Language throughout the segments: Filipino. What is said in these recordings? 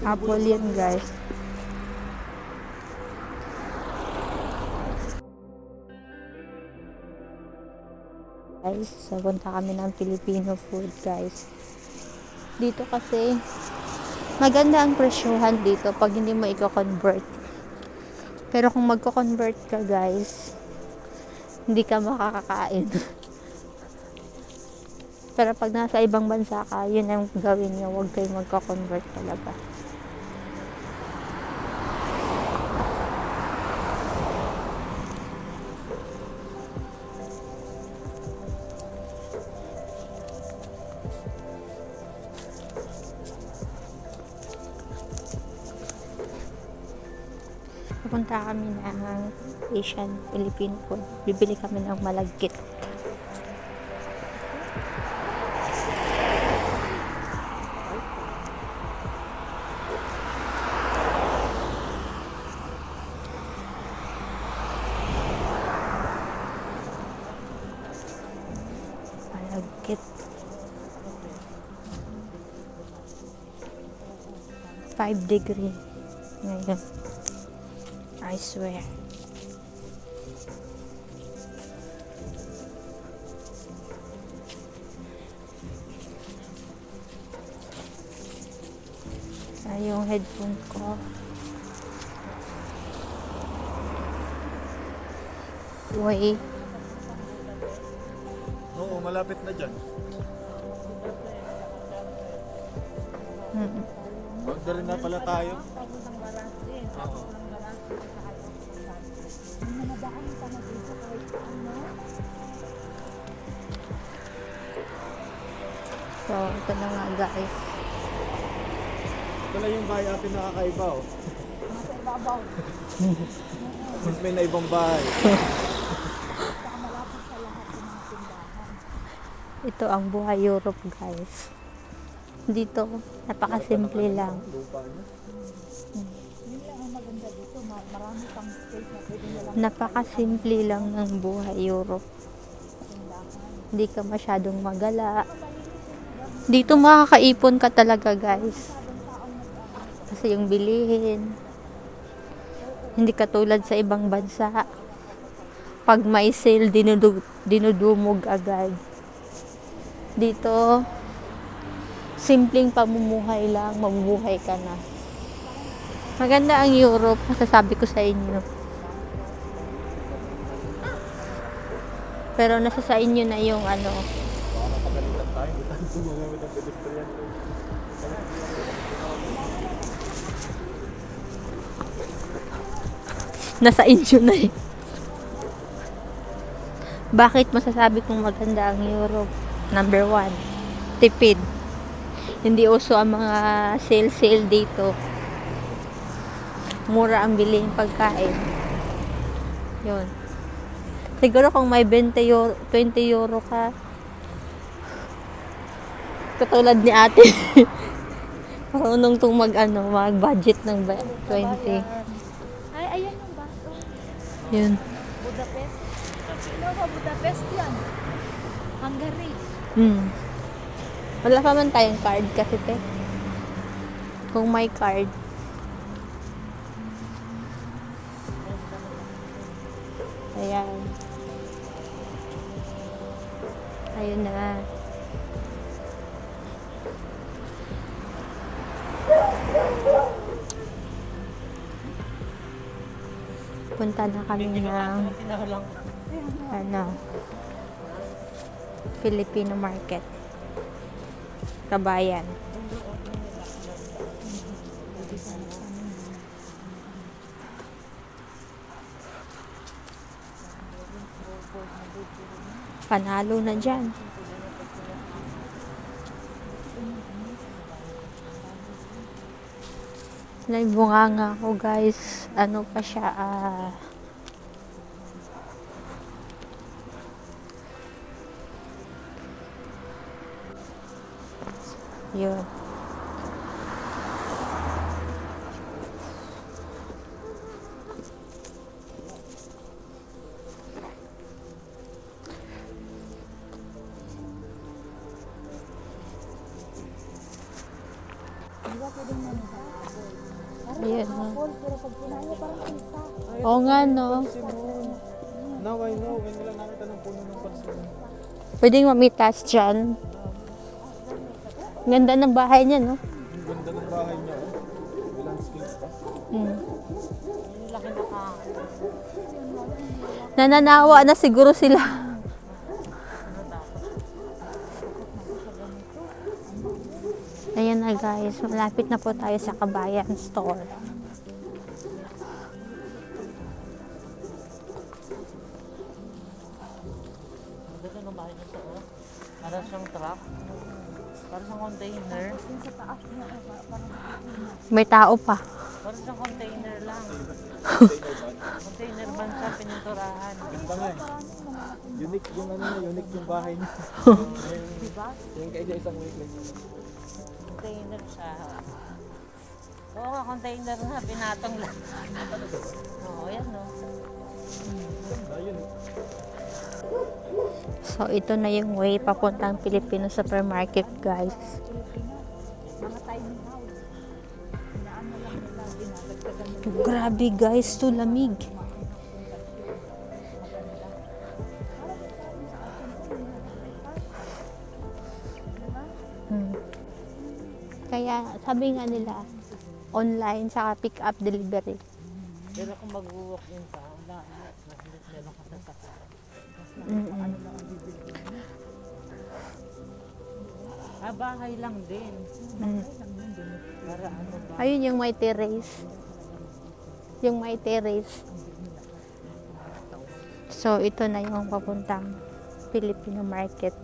Apple yun, guys. Guys, so punta kami ng Filipino food, guys. Dito kasi, maganda ang presyuhan dito pag hindi mo i-convert. Pero kung magko-convert ka, guys, hindi ka makakakain. Pero pag nasa ibang bansa ka, yun ang gawin nyo. Huwag kayo magko-convert talaga. Pupunta kami ng Asian Filipino food. Bibili kami ng malagkit. Malagkit. 5 degree. Ngayon. I swear. Yung headphone ko. Wait. Oo, malapit na dyan. Order na pala tayo. Oo. So, ito na nga, guys. Pala yung bahay atin nakakaiba, oh. Mas may na ibang bahay. Ito ang buhay Europe, guys. Dito, napakasimple lang. Napakasimple lang ng buhay Europe. Hindi ka masyadong magala. Dito makakaipon ka talaga, guys. Kasi yung bilihin, hindi katulad sa ibang bansa. Pag may sale, dinudumog agad. Dito, simpleng pamumuhay lang, mabubuhay ka na. Maganda ang Europe, masasabi ko sa inyo. Pero nasa sa inyo na yung ano. Baka mapagalitan tayo, hindi tayo gumagamit ng pedestrian. Nasa inyo na eh. Bakit masasabi kong maganda ang Europe? Number 1, tipid. Hindi uso ang mga sale dito. Mura ang bilhin pagkain. Yun. Siguro kung may 20 euro ka, katulad ni ate, marunong tong mag-budget ng 20. Ay, ayan yung baso. Yun. Budapest. Ano ba Budapest yan? Hungary. Wala pa man tayong card kasi te. Kung may card. Ayan. Ayun na. Punta na kami ng Filipino market. Kabayan. Panalo na dyan. Naibunganga ko, guys. Ano pa siya, yun. pwedeng manisa. Parang Ayan, apple, pero pag kinaya parang isa. Oo nga, no? Simon. Now I know. Ngayon ko lang nakita ng puno ng pansimon. Pwedeng mamitas dyan. Ganda ng bahay niya, no? Ang ganda ng bahay niya. Oh. May landscape pa. Mm. Nananawa na siguro sila. Ayan na guys, malapit na po tayo sa Kabayan Store. Ganda ng bahay nito, oh. Para siyang truck. Para siyang container. May tao pa. Para siyang container lang. Container van siya, pininturahan. Ganda nga eh. Unique yung ano niya, unique yung bahay niya. Diba? Yung kaya isang week lang. Container siya. Oo nga, container nga. Pinatong lang. Oo, yan, no. Ganda yun eh. So ito na yung way papuntang Filipino supermarket guys. Mga tiny house. Inaano lang nila, dinadagdagan nila. Grabe guys, to lamig. Hmm. Kaya sabi nga nila, online saka pick up delivery. Pero kung mag-walk in ka, wala. Meron ka sa sakit. Mm-mm. Bahay lang din. Mm. Para ano ba? Ayun yung may terrace. Yung may terrace. So ito na yung papuntang Filipino market.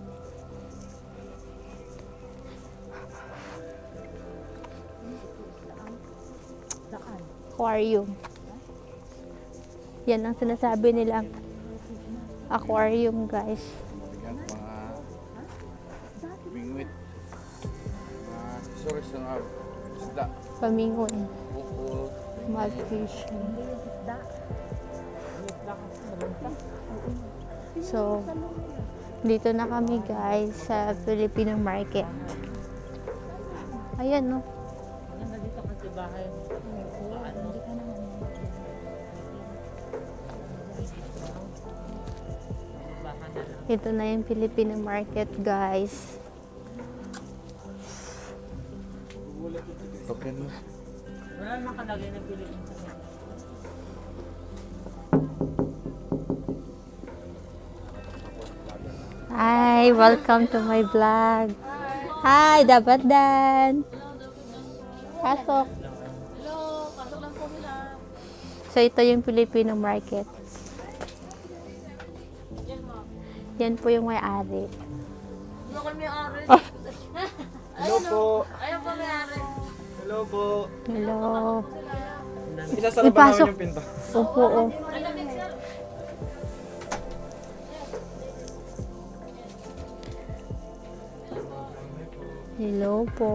Aquarium. Yan ang sinasabi nilang aquarium guys. Yan, mga bingwit, mga source ng isda, Pamingon. buko, Magfish. So, dito na kami guys sa Filipino market. Ayan no. Ganda dito kasi bahay. Ano? Bahay na lang. Ito na yung Filipino market guys. token mo. Wala naman kalagay na Philippines sa menu. Hi, welcome to my vlog. Hi, dapat dan. Pasok. So ito yung Filipino market. Yan po yung may-ari. Hello po. Hello po. Hello. Isasara ba Ipasok. namin yung pinto? Opo. Oh. Hello po.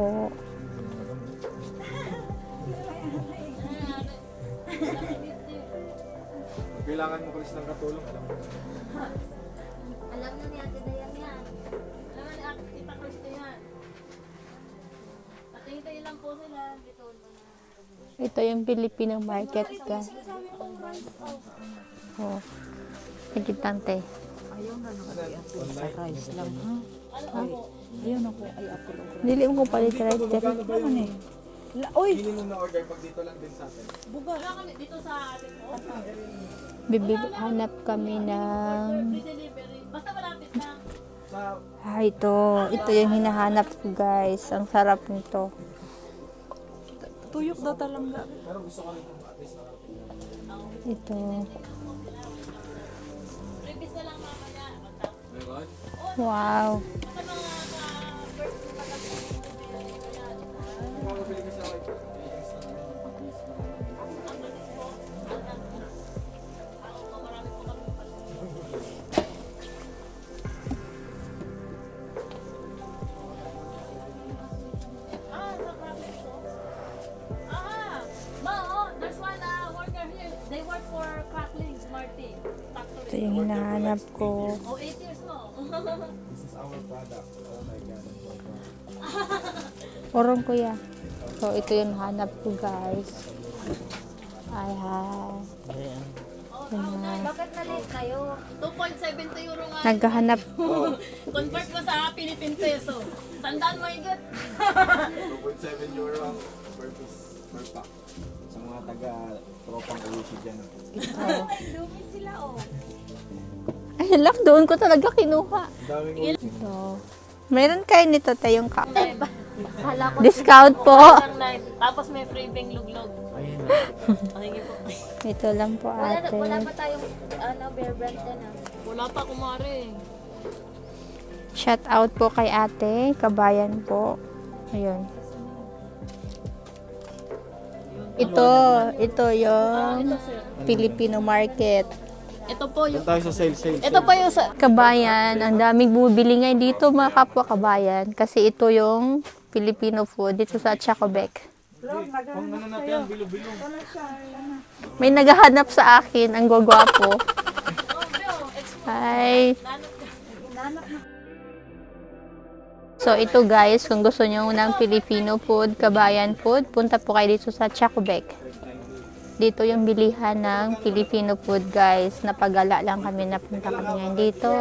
Kailangan mo Chris ng katulong, alam mo. Alam na ni Ate Dayan yan. Alam na ni Ate Tita Cristo yan. Patay-tay lang po sila. Dito na. Ito yung Filipino market guys. Oh. Nagkitante. Dili mo ko palit right there. Ano ba yung minimum na order pag dito lang din sa atin? Bibili, hanap kami ng... Sa ito. Ito yung hinahanap ko guys. Ang sarap nito. Tuyok daw talangga. pero gusto ko rin kung at least Ito. Wow. There's one worker here. They work for Cracklings, Marty. Ito yung hinahanap ko. Oh, 8 years mo. this is our product. Oh my God. Orong kuya. So, ito yung hanap ko, guys. Ay, hi. Ayan. Bakit na-late kayo? 2.70 euro nga. Naghahanap. Convert mo sa Philippine peso. Sandaan mo higit. 2.7 euro per piece, per pack. Sa mga taga-tropang Ayushi dyan. Lumi sila, oh. Ay, lak, doon ko talaga kinuha. Ang daming Ito. Meron kayo nito tayong cup. Kala ko Discount po. Ang night. Tapos may freebing luglog. Ayun Pahingi po. Ito lang po, wala ate. pa tayong bear brand din ah. Wala pa kumari. Shout out po kay ate. Kabayan po. Ayun. Ito yung Filipino market. Ito po yung... tayo sa sale. Ito po yung sa... Kabayan, ang daming bumibili ngayon dito mga kapwa kabayan. Kasi ito yung Filipino food dito sa Chacobek. Kung ano natin, bilo-bilo. May naghahanap sa akin, ang gwagwapo. Hi! So ito guys, kung gusto nyo ng Filipino food, kabayan food, punta po kayo dito sa Chacobek. Dito yung bilihan ng Filipino food guys. Napagala lang kami, napunta kami ngayon dito.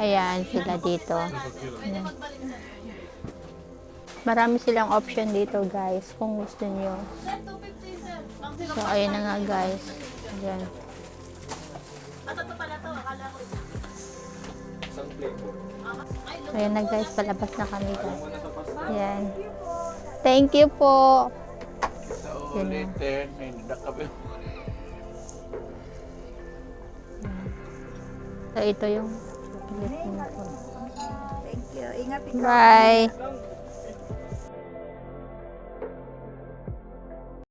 Ayan, sila dito. Ayan. Marami silang option dito guys, kung gusto nyo. So, ayan na nga guys. Ayan. Ayan na guys, palabas na kami guys. Ayan. Thank you po. So, Yun na. later, may nadak kami. So, ito yung Filipino food. Thank you. Ingat ikaw. Bye.